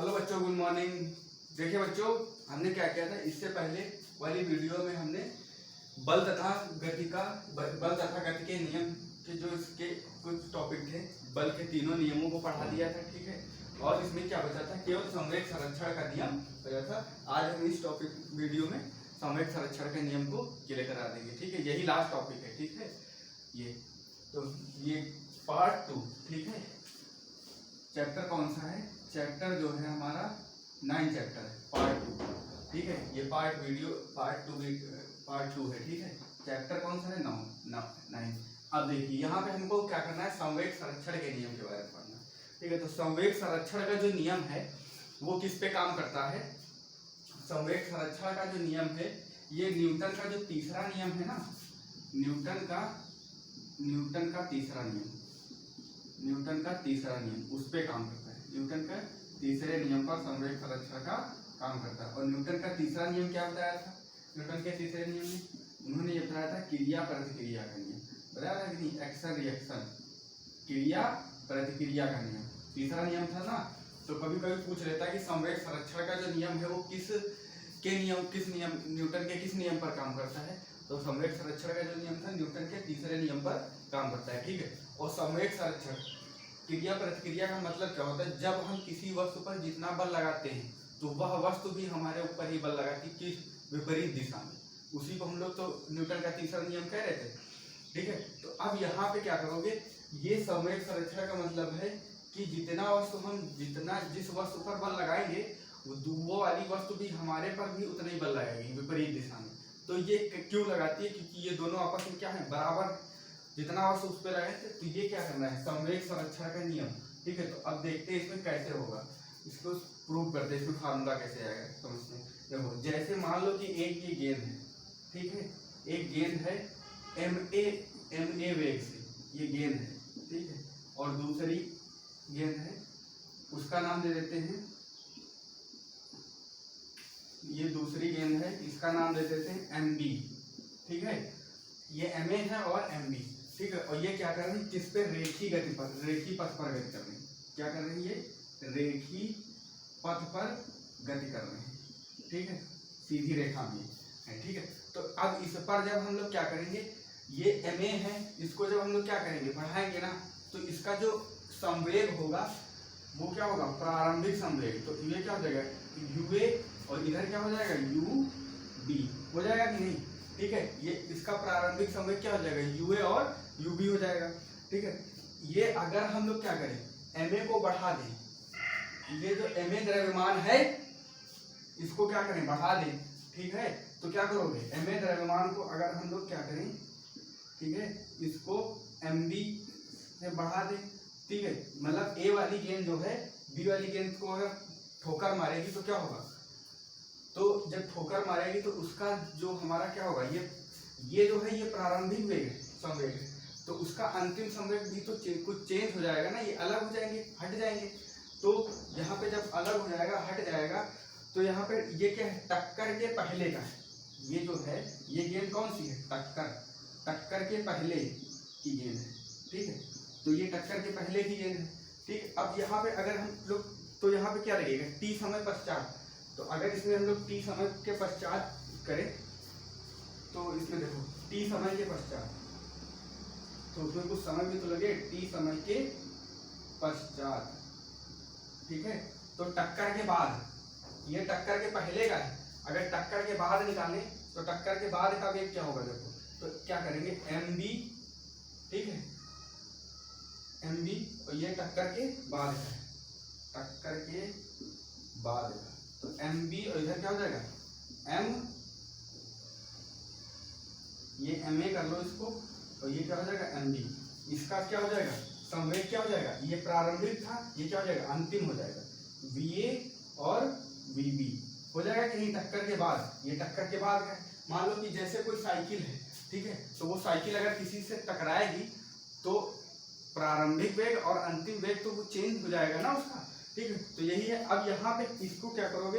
Hello बच्चों, good morning. देखिए बच्चों, हमने क्या किया था इससे पहले वाली वीडियो में हमने बल तथा गति के नियम के जो इसके कुछ टॉपिक थे, बल के तीनों नियमों को पढ़ा दिया था। ठीक है, और इसमें क्या बचा था, केवल संवेग संरक्षण का नियम बचा था। आज हम इस टॉपिक वीडियो में संवेग संरक्षण के नियम को क्लियर करा देंगे। ठीक है, यही लास्ट टॉपिक है। ठीक है, ये पार्ट 2। ठीक है, चैप्टर कौन सा है? चैप्टर जो है हमारा 9 चैप्टर है, पार्ट 2। ठीक है, ये पार्ट 2 है। ठीक है, चैप्टर कौन सा है? 9। अब देखिए यहाँ पे हमको क्या करना है, संवेग संरक्षण के नियम के बारे में पढ़ना है। ठीक है, तो संवेग संरक्षण का जो नियम है वो किस पे काम करता है? संवेग संरक्षण का जो नियम है ये न्यूटन का जो तीसरा नियम है ना, न्यूटन का तीसरा नियम उस पे काम करता है। न्यूटन का तीसरे नियम पर संवेग संरक्षण का काम करता है। और न्यूटन का तीसरा नियम क्या बताया था? न्यूटन के तीसरे नियम में उन्होंने ये बताया था क्रिया प्रतिक्रिया का नियम। बताया था कि नहीं, एक्शन रिएक्शन, क्रिया प्रतिक्रिया का नियम तीसरा नियम था ना। तो कभी कभी पूछ लेता है कि संवेग संरक्षण का जो नियम है वो न्यूटन के किस नियम पर काम करता है? तो संवेग संरक्षण का जो नियम था न्यूटन के तीसरे नियम पर काम करता है। ठीक है, और संवेग संरक्षण क्रिया प्रतिक्रिया का मतलब क्या होता है? जब हम किसी वस्तु पर जितना बल लगाते हैं तो वह वस्तु भी हमारे ऊपर ही बल लगाती है, किस विपरीत दिशा में। उसी को हम लोग तो न्यूटन का तीसरा नियम कह रहे थे। ठीक है, तो अब यहाँ पे क्या करोगे, ये संवेग संरक्षण का मतलब है कि जिस वस्तु पर बल लगाएंगे वो वाली वस्तु भी हमारे पर भी उतना ही बल लगाएगी विपरीत दिशा में। तो ये क्यों लगाती है? क्योंकि ये दोनों आपस में क्या है, बराबर जितना वस्तु उस पर लगाए थे। तो ये क्या करना है, संवेग संरक्षण का नियम। ठीक है, तो अब देखते हैं इसमें कैसे होगा, इसको प्रूव करते हैं, इसमें फार्मूला कैसे आएगा समझते हैं। देखो, जैसे मान लो कि एक ये गेंद है। ठीक है, एक गेंद है ma वेग से, ये गेंद है। ठीक है, और दूसरी गेंद है, उसका नाम दे देते हैं, ये दूसरी गेंद है, इसका नाम दे देते हैं mb। ठीक है, ये ma है और mb। ठीक है, और ये क्या कर रही है, किस पे? रेखी पथ पर गति कर रही है। क्या कर रही है? रेखी पथ पर गति कर रहे हैं। ठीक है, सीधी रेखा में है। ठीक है, तो अब इस पर जब हम लोग क्या करेंगे, ये ma है, इसको जब हम लोग क्या करेंगे, बढ़ाएंगे ना, तो इसका जो संवेग होगा वो क्या होगा, प्रारंभिक संवेग। तो ये क्या हो जाएगा, ua, और इधर क्या हो जाएगा, ub हो जाएगा कि नहीं? ठीक है, ये इसका प्रारंभिक संवेग क्या हो जाएगा, ua और ub हो जाएगा। ठीक है, ये अगर हम लोग क्या करें, ma को बढ़ा दें, ये जो ma द्रव्यमान है इसको क्या करें, बढ़ा दें। ठीक है, तो क्या करोगे, ma द्रव्यमान को अगर हम लोग क्या करें, ठीक है, इसको mb से बढ़ा दें। ठीक है, मतलब a वाली गेंद जो है b वाली गेंद को अगर ठोकर मारेगी तो क्या होगा, तो जब ठोकर मारेगी तो उसका जो हमारा क्या होगा, ये जो है ये प्रारंभिक वेग है, संवेग है। तो उसका अंतिम संवेग भी तो कुछ चेंज हो जाएगा ना, ये अलग हो जाएंगे, हट जाएंगे। तो यहाँ पे जब अलग हो जाएगा, हट जाएगा, तो यहाँ पे ये क्या है, टक्कर के पहले का है। ये जो है ये गेंद कौन सी है, टक्कर के पहले की गेंद है। ठीक है, तो ये टक्कर के पहले की गेंद है। ठीक, अब यहाँ पे अगर हम लोग, तो यहाँ पे क्या लगेगा, t समय पश्चात। तो अगर इसमें हम लोग t समय के पश्चात करें, तो इसमें देखो t समय के पश्चात, तो उसमें कुछ समय भी तो लगे, t समय के पश्चात। ठीक है, तो टक्कर के बाद, ये टक्कर के पहले का है, अगर टक्कर के बाद निकालें तो टक्कर के बाद का वेग क्या होगा, देखो, तो क्या करेंगे, mb। ठीक है, mb, और ये टक्कर के बाद का है, टक्कर के बाद का, तो mb, और इधर क्या हो जाएगा, m, ये ma कर लो इसको, और ये क्या हो जाएगा, mb। इसका क्या हो जाएगा, संवेग क्या हो जाएगा, ये प्रारंभिक था, ये क्या हो जाएगा, अंतिम हो जाएगा, va और vb हो जाएगा कि नहीं, टक्कर के बाद। ये टक्कर के बाद का है। मान लो कि जैसे कोई साइकिल है, ठीक है, तो वो साइकिल अगर किसी से टकराएगी तो प्रारंभिक वेग और अंतिम वेग तो वो चेंज हो जाएगा ना उसका। ठीक है, तो यही है। अब यहाँ पे इसको क्या करोगे,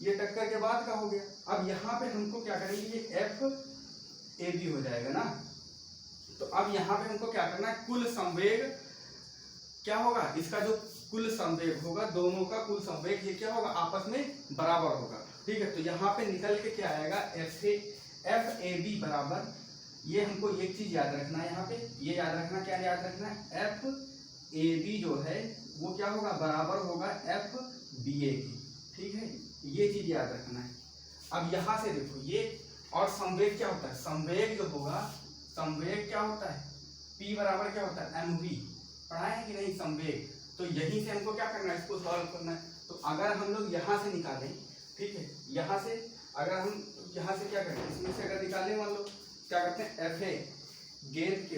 ये टक्कर के बाद का हो गया। अब यहाँ पे हमको क्या करेंगे, ये FAB हो जाएगा ना। तो अब यहाँ पे हमको क्या करना है, कुल संवेग क्या होगा, इसका जो कुल संवेग होगा, दोनों का कुल संवेग ये क्या होगा, आपस में बराबर होगा। ठीक है, तो यहाँ पे निकल के क्या आएगा, एफ ए बी बराबर, ये हमको एक चीज याद रखना है यहाँ पे, ये याद रखना, क्या याद रखना है, एफ ए बी जो है वो क्या होगा, बराबर होगा एफ बी ए की। ठीक है, ये चीज याद रखना है। अब यहाँ से देखो ये, और संवेग क्या होता है, संवेग जो होगा, संवेग क्या होता है, P बराबर क्या होता है, mv, पढ़ा है कि नहीं संवेग। तो यहीं से हमको क्या करना है, इसको सॉल्व करना है। तो अगर हम लोग यहाँ से निकालें, ठीक है, यहाँ से अगर हम यहाँ से क्या करें, इसमें से अगर निकालें, मान लो क्या करते हैं, एफ ए गेंद के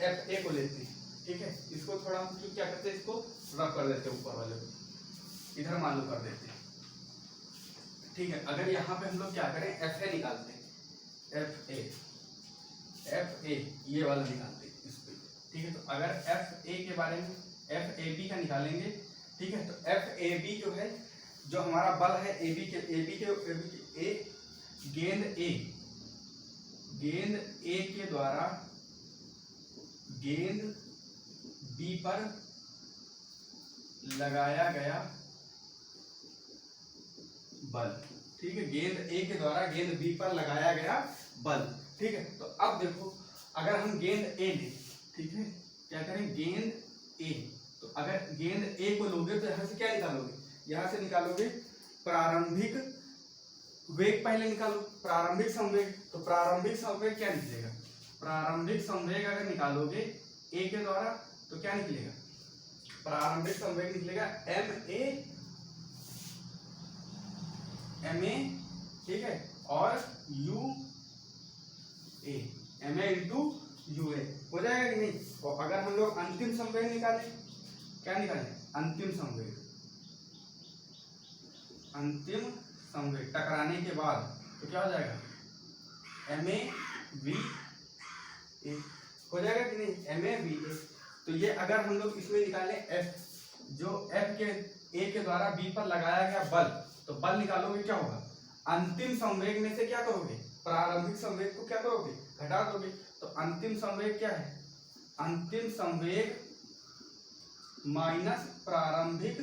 एफ ए को लेते हैं। ठीक है, इसको थोड़ा हम क्या करते हैं, इसको रफ कर देते हैं, ऊपर वाले को इधर मान लो कर देते हैं। ठीक है, अगर यहाँ पे हम लोग क्या करें, एफ ए निकालते हैं, एफ ए ये वाला निकालते हैं इस पे। ठीक है, तो अगर एफ ए के बारे में, एफ ए बी का निकालेंगे। ठीक है, तो एफ ए बी जो है, जो हमारा बल है ए बी के ए गेंद ए के द्वारा गेंद बी पर लगाया गया बल। ठीक है, गेंद ए के द्वारा गेंद बी पर लगाया गया बल। ठीक है, तो अब देखो अगर हम गेंद ए लें, ठीक है, क्या करें, गेंद ए, तो अगर गेंद ए को लोगे तो यहां से क्या निकालोगे, यहां से निकालोगे प्रारंभिक वेग, पहले निकालो प्रारंभिक संवेग। तो प्रारंभिक संवेग क्या निकलेगा, प्रारंभिक संवेग अगर निकालोगे ए के द्वारा तो क्या निकलेगा, प्रारंभिक संवेग निकलेगा एम ए, ठीक है, और u A, M A into u A हो जाएगा कि नहीं। और अगर हम लोग अंतिम संवेग निकालें, क्या निकालें, अंतिम संवेग, अंतिम संवेग टकराने के बाद तो क्या हो जाएगा, एम ए वी ए हो जाएगा कि नहीं, एम ए वी ए। तो ये अगर हम लोग इसमें निकालें एफ, जो एफ के ए के द्वारा बी पर लगाया गया बल, तो बल निकालोगे क्या होगा, अंतिम संवेग में से क्या करोगे, प्रारंभिक संवेग को क्या करोगे, घटा दोगे। तो अंतिम संवेग क्या है, अंतिम संवेग माइनस प्रारंभिक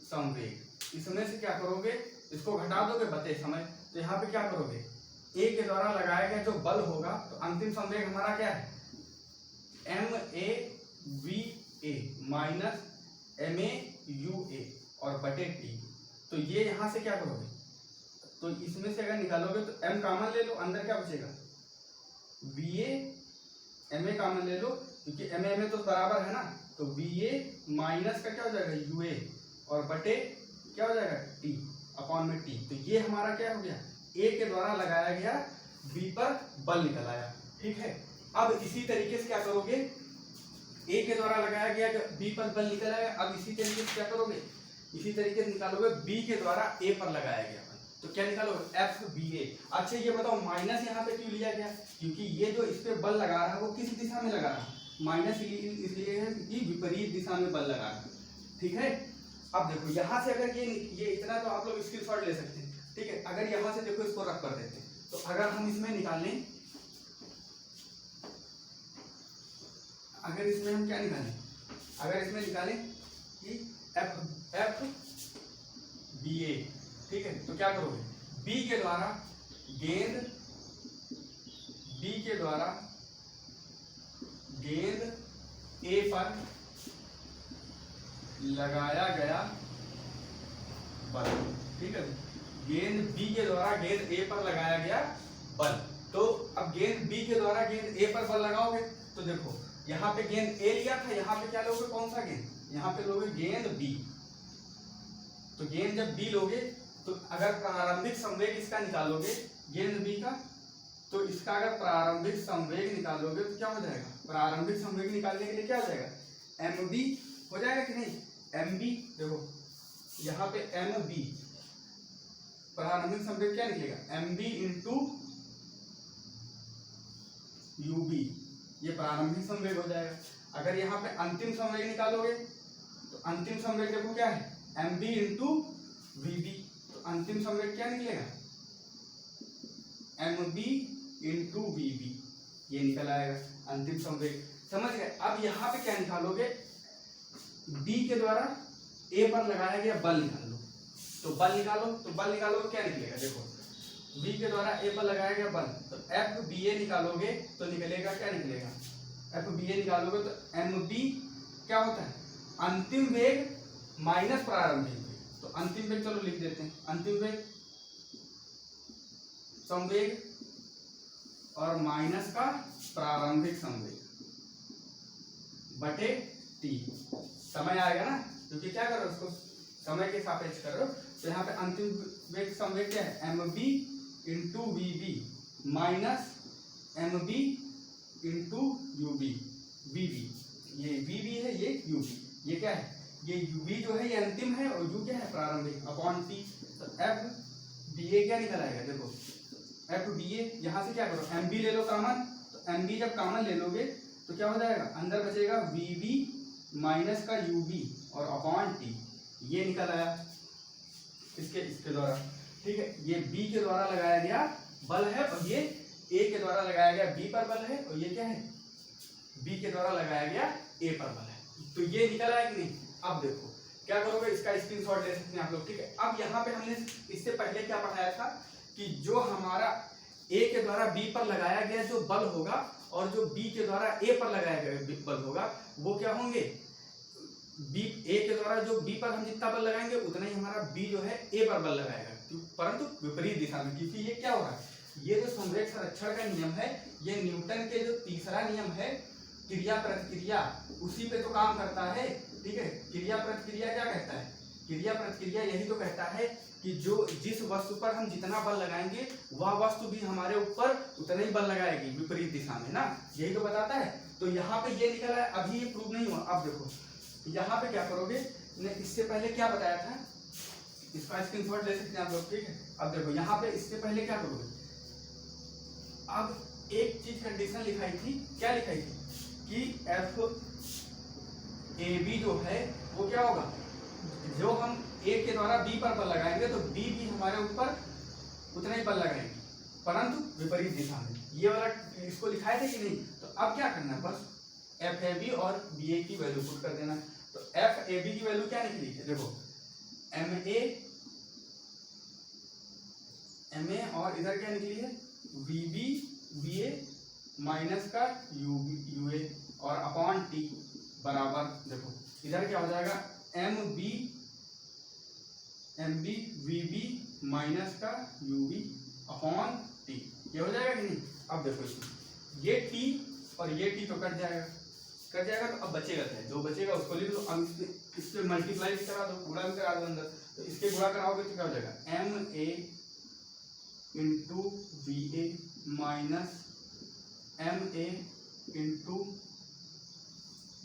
संवेग, इसमें से क्या करोगे, इसको घटा दोगे बचे समय। तो यहाँ पे क्या करोगे, ए के द्वारा लगाया गया जो बल होगा, तो अंतिम संवेग हमारा क्या है, m A v A minus m A u A और बटे टी। तो ये यहाँ से क्या करोगे, तो इसमें से अगर निकालोगे तो m कॉमन ले लो, अंदर क्या बचेगा, V A, M A common ले लो क्योंकि एम ए तो बराबर है ना, तो वी ए माइनस का क्या हो जाएगा, यू ए और बटे क्या हो जाएगा, टी अपॉन में टी। तो ये हमारा क्या हो गया, ए के द्वारा लगाया गया बी पर बल निकल आया। ठीक है, अब इसी तरीके से क्या करोगे, ए के द्वारा लगाया गया बी पर बल निकल आया, अब इसी तरीके से क्या करोगे, इसी तरीके से निकालोगे बी के द्वारा ए पर लगाया गया बल, तो क्या निकालोगे, एफ बी ए। अच्छा ये बताओ माइनस यहाँ पे क्यों लिया गया, क्योंकि ये जो इस पे बल लगा रहा है वो किस दिशा में लगा रहा है, माइनस इसलिए है क्योंकि विपरीत दिशा में बल लगा रहा है। ठीक है, अब देखो यहाँ से अगर ये इतना तो आप लोग स्क्रीनशॉट ले सकते हैं। ठीक है, अगर यहाँ से देखो इसको रख कर देते, तो अगर हम इसमें निकालें, अगर इसमें हम क्या निकालें, अगर इसमें निकालें कि एफ बी ए, ठीक है, तो क्या करोगे, बी के द्वारा गेंद, बी के द्वारा गेंद ए पर लगाया गया बल। ठीक है, गेंद बी के द्वारा गेंद ए पर लगाया गया बल। तो अब गेंद बी के द्वारा गेंद ए पर बल लगाओगे, तो देखो यहाँ पे गेंद ए लिया था, यहाँ पे क्या लोगे, कौन सा गेंद, यहाँ पे लोगे गेंद बी। तो गेंद जब बी लोगे तो अगर प्रारंभिक संवेग इसका निकालोगे गेंद बी का, तो इसका अगर प्रारंभिक संवेग निकालोगे तो क्या हो जाएगा, प्रारंभिक संवेग निकालने के लिए क्या हो जाएगा, एम बी हो जाएगा कि नहीं, एम बी। देखो यहाँ पे एम बी, प्रारंभिक संवेग क्या निकलेगा, M B into U B, ये प्रारंभिक संवेग हो जाएगा। अगर यहाँ पे अंतिम संवेग निकालोगे तो अंतिम संवेग देखो क्या है, M B into we B. तो अंतिम संवेग क्या निकलेगा, M B into we B, ये निकल आएगा अंतिम संवेग। समझ गए। अब यहाँ पे क्या निकालोगे, बी के द्वारा ए पर लगाया गया बल निकाल लो। तो बल निकालो, तो बल निकालोगे क्या निकलेगा, देखो बी के द्वारा ए पर लगाया गया बल, तो एफ बी ए निकालोगे तो निकलेगा, क्या निकलेगा, एफ बी ए निकालोगे तो एम बी क्या होता है, अंतिम वेग माइनस प्रारंभिक वेग। तो अंतिम वेग चलो लिख देते हैं, अंतिम वेग संवेग और माइनस का प्रारंभिक संवेग बटे टी। समय आएगा ना, क्योंकि क्या करो उसको समय के सापेक्ष करो, तो यहाँ पे अंतिम वेग संवेग क्या है, M B into we B minus M B into U B, V B, ये वी बी है, ये यू बी, ये क्या है, ये यू बी जो है ये अंतिम है और यू क्या है प्रारंभिक, अपॉन टी। तो एफ बी ए क्या निकल आएगा, देखो एफ बी ए, यहाँ से क्या करो एम बी ले लो कॉमन, तो एम बी जब कॉमन ले लोगे तो क्या हो जाएगा, अंदर बचेगा वी बी माइनस का यू बी और अपॉन टी, ये निकल आया इसके द्वारा, ठीक है। ये बी के द्वारा लगाया गया बल है और ये ए के द्वारा लगाया गया बी पर बल है, और ये क्या है, बी के द्वारा लगाया गया ए पर बल है। तो ये निकल आया कि नहीं। अब देखो क्या करोगे, इसका स्क्रीनशॉट ले सकते हैं आप लोग, ठीक है। अब यहाँ पे हमने इससे पहले क्या पढ़ाया था कि जो हमारा ए के द्वारा बी पर लगाया गया जो बल होगा और जो बी के द्वारा ए पर लगाया गया बल होगा वो क्या होंगे, बी ए के द्वारा जो बी पर हम जितना बल लगाएंगे उतना ही हमारा बी जो है ए पर बल लगाएगा, परंतु विपरीत दिशा में। क्योंकि ये क्या हो रहा है, ये जो संवेग संरक्षण का नियम है ये न्यूटन के जो तीसरा नियम है क्रिया प्रतिक्रिया, उसी पे तो काम करता है, ठीक है। क्रिया प्रतिक्रिया क्या कहता है, क्रिया प्रतिक्रिया यही तो कहता है कि जो जिस वस्तु पर हम जितना बल लगाएंगे वह वस्तु भी हमारे ऊपर उतना ही बल लगाएगी विपरीत दिशा में ना, यही तो बताता है। तो यहाँ पे ये निकला है, अभी ये प्रूव नहीं हुआ। अब देखो यहाँ पे क्या करोगे, इससे पहले क्या बताया था, इसका स्क्रीनशॉट ले सकते हैं आप लोग, ठीक है। अब देखो यहाँ पे इससे पहले क्या करोगे, अब एक चीज कंडीशन लिखाई थी, क्या लिखाई थी कि एफ ए बी जो है वो क्या होगा, जो हम ए के द्वारा बी पर बल लगाएंगे तो बी भी हमारे ऊपर उतना ही बल लगाएंगे परंतु विपरीत दिशा में। ये वाला इसको लिखाए थे कि नहीं। तो अब क्या करना है, बस एफ ए बी और बी ए की वैल्यू पुट कर देना। तो एफ ए बी की वैल्यू क्या निकली है, देखो एम ए और इधर क्या निकली है V B V A minus का यू ए और अपॉन टी बराबर, देखो इधर क्या हो जाएगा M B V B minus का यू बी अपॉन टी, ये हो जाएगा कि नहीं। अब देखो इसमें ये टी और ये टी तो कट जाएगा, तो अब बचेगा क्या, जो बचेगा उसको लिख लो। अब इससे मल्टीप्लाई भी करा दो, गुणा भी करा दो अंदर, तो इसके गुणा कराओगे तो क्या हो जाएगा m A into v A minus m A into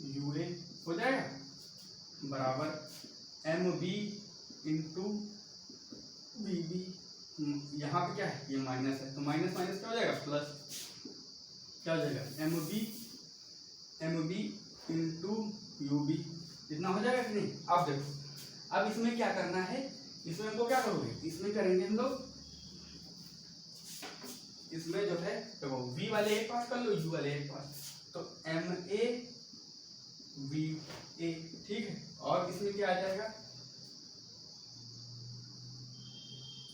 u A हो जाएगा बराबर m B into we B, यहाँ पे क्या है ये माइनस है तो माइनस माइनस क्या हो जाएगा प्लस, क्या हो जाएगा M B into U B, इतना हो जाएगा कि नहीं। अब देखो अब इसमें क्या करना है, इसमें हमको क्या करोगे, इसमें करेंगे हम लोग, इसमें जो है देखो v वाले एक पास कर लो u वाले एक पास, तो एम ए वी ए, ठीक है। और इसमें क्या आ जाएगा,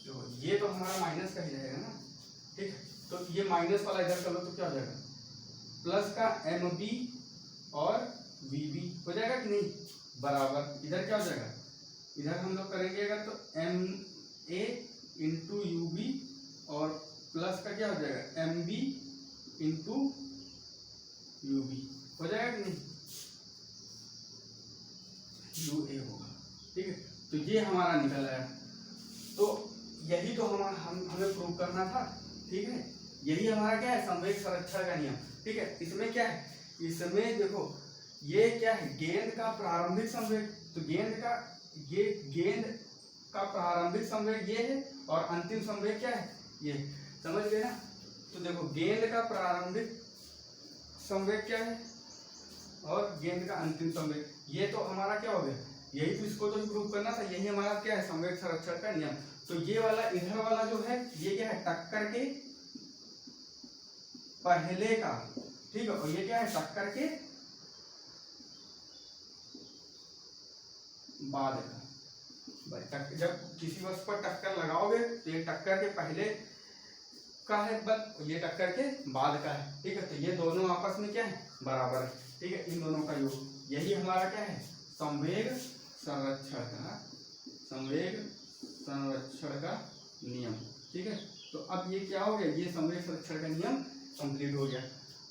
तो ये तो हमारा माइनस का ही रहेगा ना, ठीक है। तो ये माइनस वाला इधर कर लो तो क्या हो जाएगा प्लस का एम बी और वी बी हो जाएगा कि नहीं बराबर, इधर क्या हो जाएगा, इधर हम लोग करेंगे अगर तो M A into U B और प्लस का क्या हो जाएगा M B into U B हो जाएगा कि नहीं, यू ए होगा, ठीक है। तो ये हमारा निकल आया। तो यही तो हमें प्रूव करना था, ठीक है। यही हमारा क्या है संवेग संरक्षण का नियम, ठीक है। इसमें क्या है, इसमें देखो ये क्या है गेंद का प्रारंभिक संवेग, तो गेंद का प्रारंभिक संवेग ये है और अंतिम संवेग क्या है ये, समझ गए ना। तो देखो गेंद का प्रारंभिक संवेग क्या है और गेंद का अंतिम संवेग, ये तो हमारा क्या हो गया, यही तो इसको तो प्रूव करना था, यही हमारा क्या है संवेग संरक्षण का नियम। तो ये वाला इधर वाला जो है ये क्या है टक्कर के पहले का, ठीक है। और ये क्या है टक्कर के बाद का। जब किसी वस्तु पर टक्कर लगाओगे तो ये टक्कर के पहले का है बल, ये टक्कर के बाद का है, ठीक है। तो ये दोनों आपस में क्या है, बराबर है, ठीक है। इन दोनों का योग, यही हमारा क्या है, संवेग संरक्षण का, संवेग संरक्षण का नियम, ठीक है। तो अब ये क्या हो गया, ये संवेग संरक्षण का नियम कंप्लीट हो गया।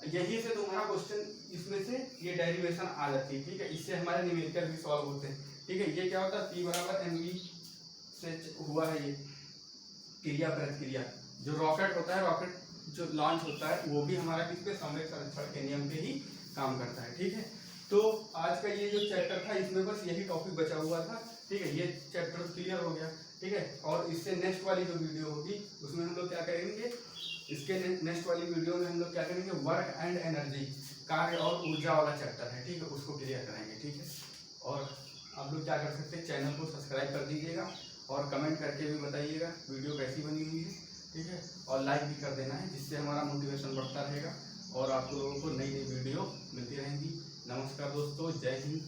यही से तुम्हारा क्वेश्चन इसमें से ये डेरिवेशन आ जाती है, ठीक है। इससे हमारे न्यूमेरिकल भी सॉल्व होते हैं, ठीक है। ये क्या होता है, P बराबर mv से हुआ है ये क्रिया प्रतिक्रिया। जो रॉकेट होता है, रॉकेट जो लॉन्च होता है वो भी हमारा किस पे, संवेग संरक्षण के नियम पे ही काम करता है, ठीक है। तो आज का ये जो चैप्टर था इसमें बस यही टॉपिक बचा हुआ था, ठीक है। ये चैप्टर क्लियर हो गया, ठीक है। और इससे नेक्स्ट वाली जो वीडियो होगी उसमें हम लोग क्या करेंगे, इसके नेक्स्ट वाली वीडियो में हम लोग क्या करेंगे, वर्क एंड एनर्जी, कार्य और ऊर्जा वाला चैप्टर है, ठीक है, उसको क्लियर कराएंगे, ठीक है। और आप लोग क्या कर सकते हैं, चैनल को सब्सक्राइब कर दीजिएगा और कमेंट करके भी बताइएगा वीडियो कैसी बनी हुई है, ठीक है। और लाइक भी कर देना है, जिससे हमारा मोटिवेशन बढ़ता रहेगा और आप लोगों को नई नई वीडियो मिलती रहेंगी। नमस्कार दोस्तों, जय हिंद।